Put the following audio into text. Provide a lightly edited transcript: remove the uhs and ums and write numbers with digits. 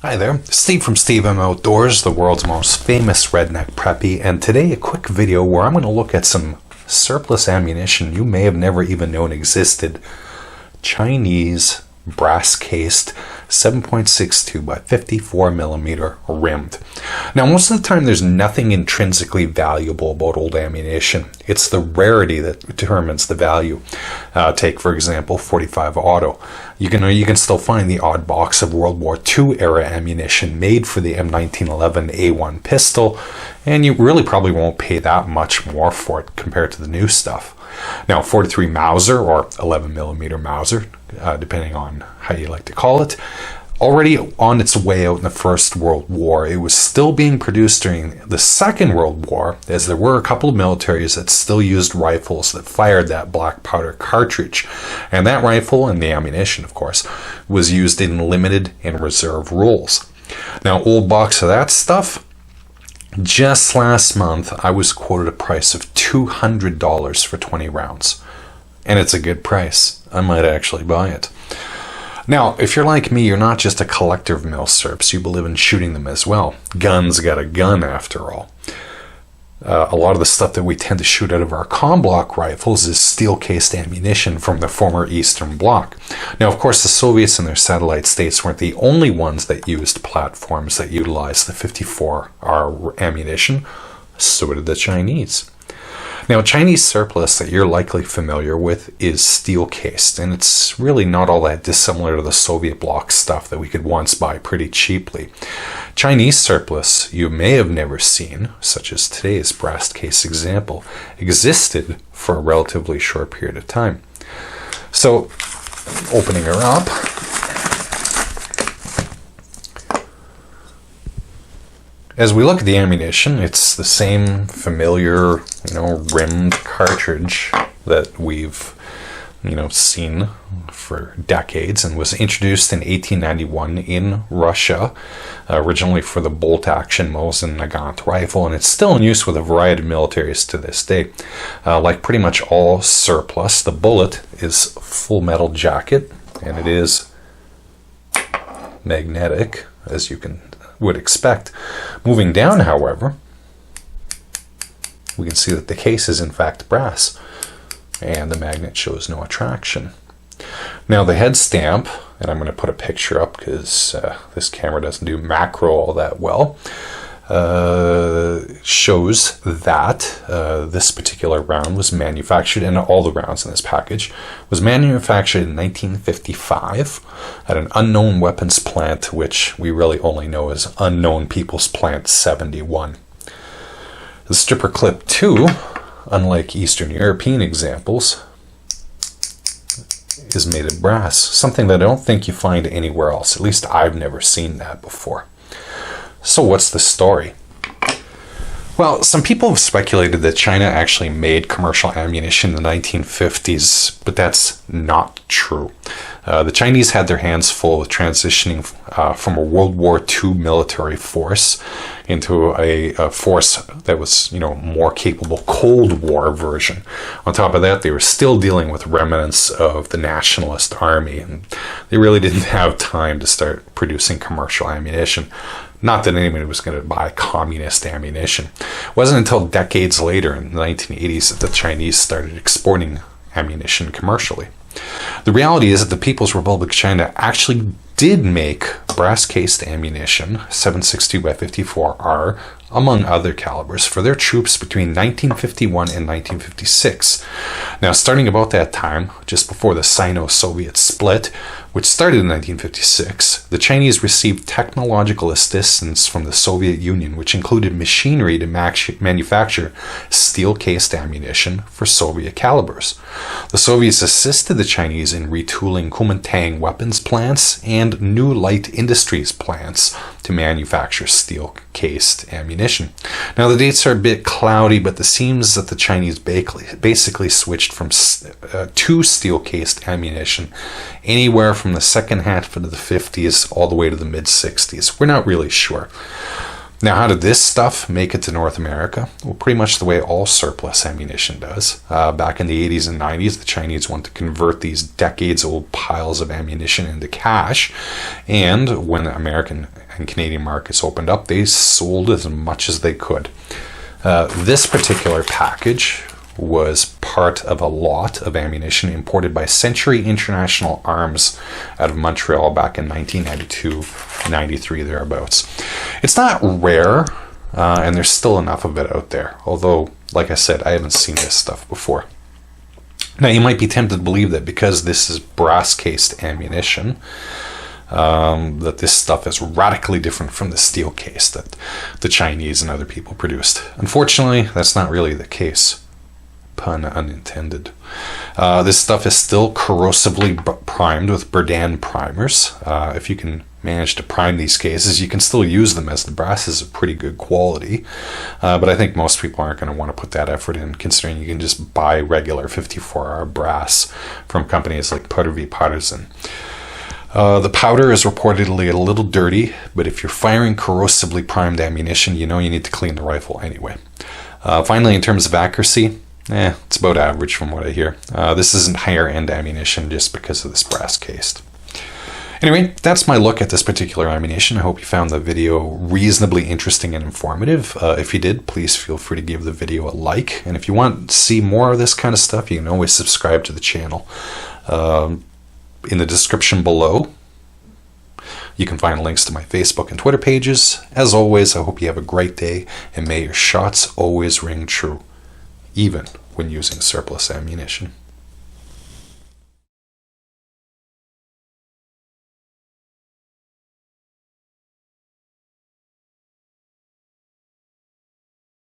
Hi there, Steve from Steve M Outdoors, the world's most famous redneck preppy, and today a quick video where I'm going to look at some surplus ammunition you may have never even known existed. Chinese brass-cased 7.62 by 54 millimeter rimmed. Now, most of the time there's nothing intrinsically valuable about old ammunition. It's the rarity that determines the value. Take, for example, 45 Auto. You can still find the odd box of World War II era ammunition made for the M1911 A1 pistol, and you really probably won't pay that much more for it compared to the new stuff. Now, 43 Mauser, or 11 millimeter Mauser, depending on how you like to call it, already on its way out in the First World War. It was still being produced during the Second World War, as there were a couple of militaries that still used rifles that fired that black powder cartridge. And that rifle, and the ammunition, of course, was used in limited and reserve rules. Now, old box of that stuff, just last month, I was quoted a price of $200 for 20 rounds. And it's a good price. I might actually buy it. Now, if you're like me, you're not just a collector of milsurps. You believe in shooting them as well. Guns got a gun, after all. A lot of the stuff that we tend to shoot out of our Comblock rifles is steel-cased ammunition from the former Eastern Bloc. Now, of course, the Soviets and their satellite states weren't the only ones that used platforms that utilized the 54R ammunition. So did the Chinese. Now, Chinese surplus that you're likely familiar with is steel-cased, and it's really not all that dissimilar to the Soviet bloc stuff that we could once buy pretty cheaply. Chinese surplus you may have never seen, such as today's brass case example, existed for a relatively short period of time. So, opening her up, as we look at the ammunition, it's the same familiar, rimmed cartridge that we've, seen for decades, and was introduced in 1891 in Russia, originally for the bolt-action Mosin Nagant rifle, and it's still in use with a variety of militaries to this day. Like pretty much all surplus, the bullet is full metal jacket, and it is magnetic, as you would expect. Moving down, however, we can see that the case is in fact brass, and the magnet shows no attraction. Now, the head stamp, and I'm going to put a picture up because this camera doesn't do macro all that well, shows that this particular round was manufactured, and all the rounds in this package was manufactured in 1955 at an unknown weapons plant, which we really only know as Unknown People's Plant 71. The Stripper Clip 2, unlike Eastern European examples, is made of brass, something that I don't think you find anywhere else. At least I've never seen that before. So what's the story? Well, some people have speculated that China actually made commercial ammunition in the 1950s, but that's not true. The Chinese had their hands full with transitioning from a World War II military force into a force that was, more capable Cold War version. On top of that, they were still dealing with remnants of the nationalist army, and they really didn't have time to start producing commercial ammunition. Not that anybody was going to buy communist ammunition. It wasn't until decades later, in the 1980s, that the Chinese started exporting ammunition commercially. The reality is that the People's Republic of China actually did make brass-cased ammunition, 7.62 by 54R, among other calibers, for their troops between 1951 and 1956. Now, starting about that time, just before the Sino-Soviet split, which started in 1956, the Chinese received technological assistance from the Soviet Union, which included machinery to manufacture steel-cased ammunition for Soviet calibers. The Soviets assisted the Chinese in retooling Kuomintang weapons plants and new light industries plants to manufacture steel-cased ammunition. Now, the dates are a bit cloudy, but it seems that the Chinese basically switched from to steel-cased ammunition anywhere from the second half of the 50s all the way to the mid-60s. We're not really sure. Now, how did this stuff make it to North America? Well, pretty much the way all surplus ammunition does. Back in the 80s and 90s, the Chinese wanted to convert these decades-old piles of ammunition into cash, and when American and Canadian markets opened up, they sold as much as they could. This particular package was part of a lot of ammunition imported by Century International Arms out of Montreal back in 1992-93, thereabouts. It's not rare, and there's still enough of it out there, although, like I said, I haven't seen this stuff before. Now, you might be tempted to believe that because this is brass-cased ammunition, that this stuff is radically different from the steel case that the Chinese and other people produced. Unfortunately, that's not really the case. Pun unintended. This stuff is still corrosively primed with Berdan primers. If you can manage to prime these cases, you can still use them, as the brass is of pretty good quality. But I think most people aren't going to want to put that effort in, considering you can just buy regular 54R brass from companies like Putervy Patterson. The powder is reportedly a little dirty, but if you're firing corrosively primed ammunition, you know you need to clean the rifle anyway. Finally, in terms of accuracy, it's about average from what I hear. This isn't higher end ammunition just because of this brass cased. Anyway, that's my look at this particular ammunition. I hope you found the video reasonably interesting and informative. If you did, please feel free to give the video a like. And if you want to see more of this kind of stuff, you can always subscribe to the channel. In the description below, you can find links to my Facebook and Twitter pages. As always, I hope you have a great day, and may your shots always ring true, even when using surplus ammunition.